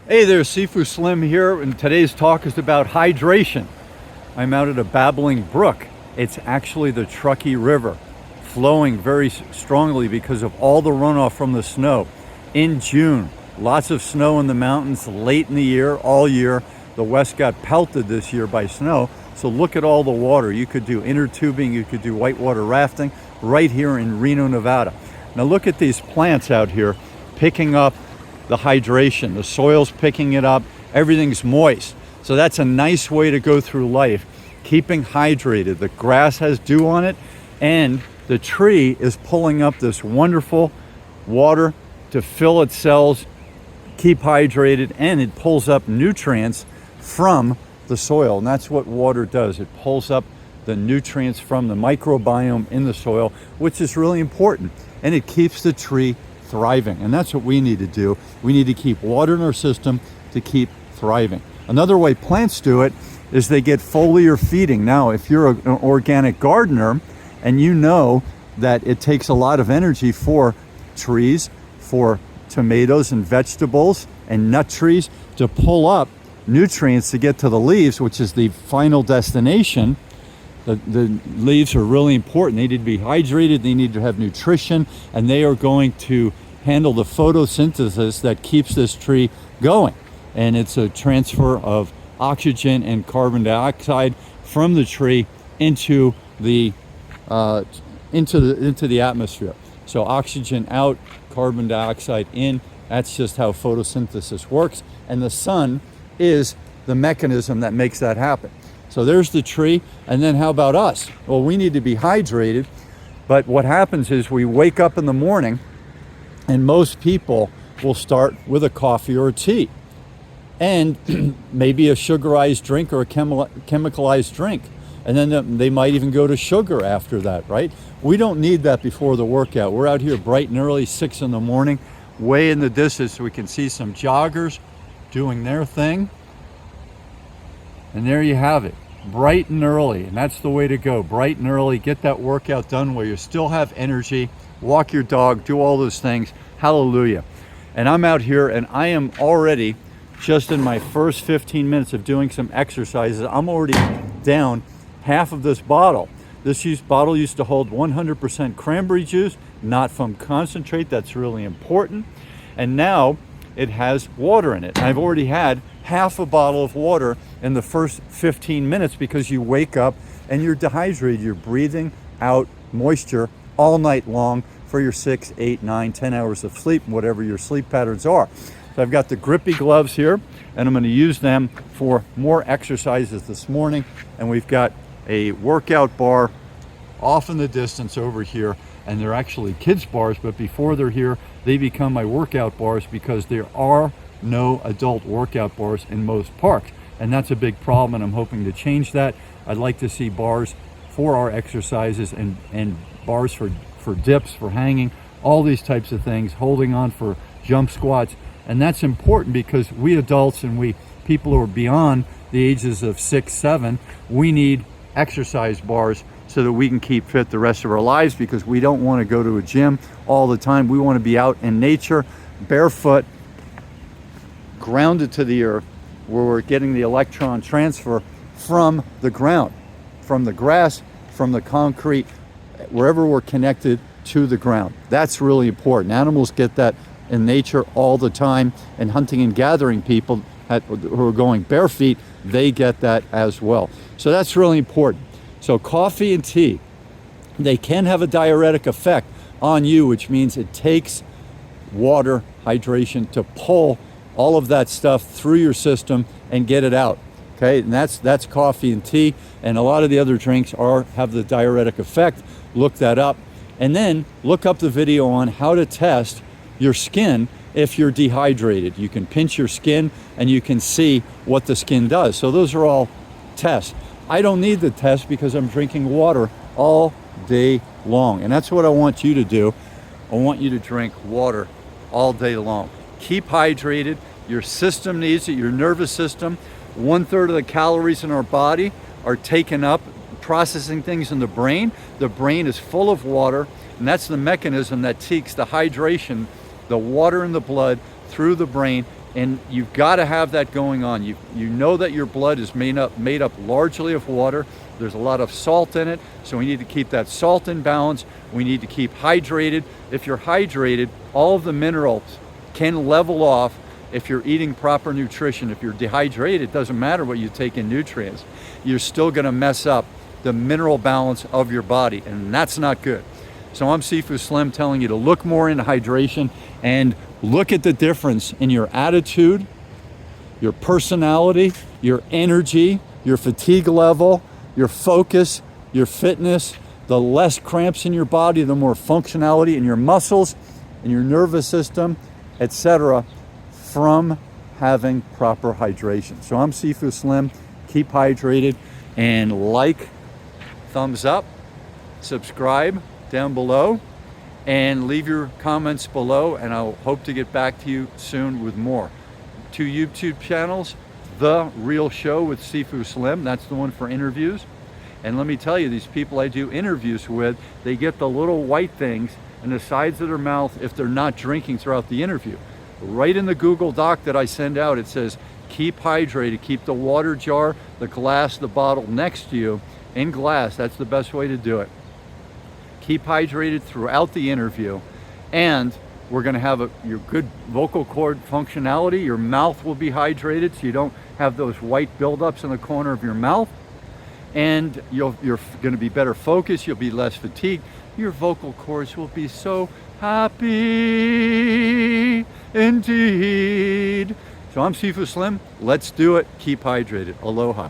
Hey there, Sifu Slim here, and today's talk is about hydration. I'm out at a babbling brook. It's actually the Truckee River, flowing very strongly because of all the runoff from the snow. In June, lots of snow in the mountains late in the year, all year. The West got pelted this year by snow, so look at all the water. You could do inner tubing, you could do whitewater rafting right here in Reno, Nevada. Now look at these plants out here picking up the hydration. The soil's picking it up, everything's moist. So that's a nice way to go through life, keeping hydrated. The grass has dew on it, and the tree is pulling up this wonderful water to fill its cells, keep hydrated, and it pulls up nutrients from the soil. And that's what water does. It pulls up the nutrients from the microbiome in the soil, which is really important. And it keeps the tree thriving. And that's what we need to do. We need to keep water in our system to keep thriving. Another way plants do it is they get foliar feeding. Now, if you're an organic gardener and you know that it takes a lot of energy for trees, for tomatoes and vegetables and nut trees to pull up nutrients to get to the leaves, which is the final destination. The leaves are really important. They need to be hydrated, they need to have nutrition, and they are going to handle the photosynthesis that keeps this tree going. And it's a transfer of oxygen and carbon dioxide from the tree into the atmosphere. So oxygen out, carbon dioxide in. That's just how photosynthesis works. And the sun is the mechanism that makes that happen. So there's the tree, and then how about us? Well, we need to be hydrated, but what happens is we wake up in the morning, and most people will start with a coffee or a tea, and maybe a sugarized drink or a chemicalized drink, and then they might even go to sugar after that, right? We don't need that before the workout. We're out here bright and early, 6 in the morning, way in the distance, we can see some joggers doing their thing. And there you have it, bright and early, and that's the way to go, bright and early. Get that workout done where you still have energy, walk your dog, do all those things, hallelujah. And I'm out here and I am already, just in my first 15 minutes of doing some exercises, I'm already down half of this bottle. This bottle used to hold 100% cranberry juice, not from concentrate, that's really important. And now it has water in it. I've already had half a bottle of water in the first 15 minutes because you wake up and you're dehydrated. You're breathing out moisture all night long for your 6, 8, 9, 10 hours of sleep, whatever your sleep patterns are. So I've got the grippy gloves here, and I'm going to use them for more exercises this morning. And we've got a workout bar off in the distance over here, and they're actually kids bars, but before they're here, they become my workout bars because there are no adult workout bars in most parks, and that's a big problem, and I'm hoping to change that. I'd like to see bars for our exercises and bars for dips, for hanging, all these types of things, holding on for jump squats. And that's important because we adults and we people who are beyond the ages of 6, 7, we need exercise bars so that we can keep fit the rest of our lives, because we don't want to go to a gym all the time. We want to be out in nature, barefoot, grounded to the earth, where we're getting the electron transfer from the ground, from the grass, from the concrete, wherever we're connected to the ground. That's really important. Animals get that in nature all the time, and hunting and gathering people who are going bare feet, they get that as well. So that's really important. So coffee and tea, they can have a diuretic effect on you, which means it takes water, hydration, to pull all of that stuff through your system and get it out. Okay, and that's coffee and tea, and a lot of the other drinks have the diuretic effect. Look that up, and then look up the video on how to test your skin if you're dehydrated. You can pinch your skin and you can see what the skin does. So those are all tests. I don't need the test because I'm drinking water all day long, and that's what I want you to do. I want you to drink water all day long. Keep hydrated. Your system needs it, your nervous system. 1/3 of the calories in our body are taken up processing things in the brain. The brain is full of water, and that's the mechanism that takes the hydration, the water in the blood, through the brain And you've got to have that going on. You know that your blood is made up largely of water. There's a lot of salt in it, so we need to keep that salt in balance. We need to keep hydrated. If you're hydrated, all of the minerals can level off if you're eating proper nutrition. If you're dehydrated, it doesn't matter what you take in nutrients. You're still going to mess up the mineral balance of your body, and that's not good. So I'm Sifu Slim telling you to look more into hydration and look at the difference in your attitude, your personality, your energy, your fatigue level, your focus, your fitness. The less cramps in your body, the more functionality in your muscles, in your nervous system, etc., from having proper hydration. So I'm Sifu Slim. Keep hydrated, and like, thumbs up, subscribe down below, and leave your comments below, and I'll hope to get back to you soon with more. 2 YouTube channels, The Real Show with Sifu Slim, that's the one for interviews. And let me tell you, these people I do interviews with, they get the little white things in the sides of their mouth if they're not drinking throughout the interview. Right in the Google Doc that I send out, it says, keep hydrated, keep the water jar, the glass, the bottle next to you in glass. That's the best way to do it. Keep hydrated throughout the interview, and we're going to have your good vocal cord functionality. Your mouth will be hydrated, so you don't have those white buildups in the corner of your mouth, and you're going to be better focused. You'll be less fatigued. Your vocal cords will be so happy indeed. So I'm Sifu Slim. Let's do it. Keep hydrated. Aloha.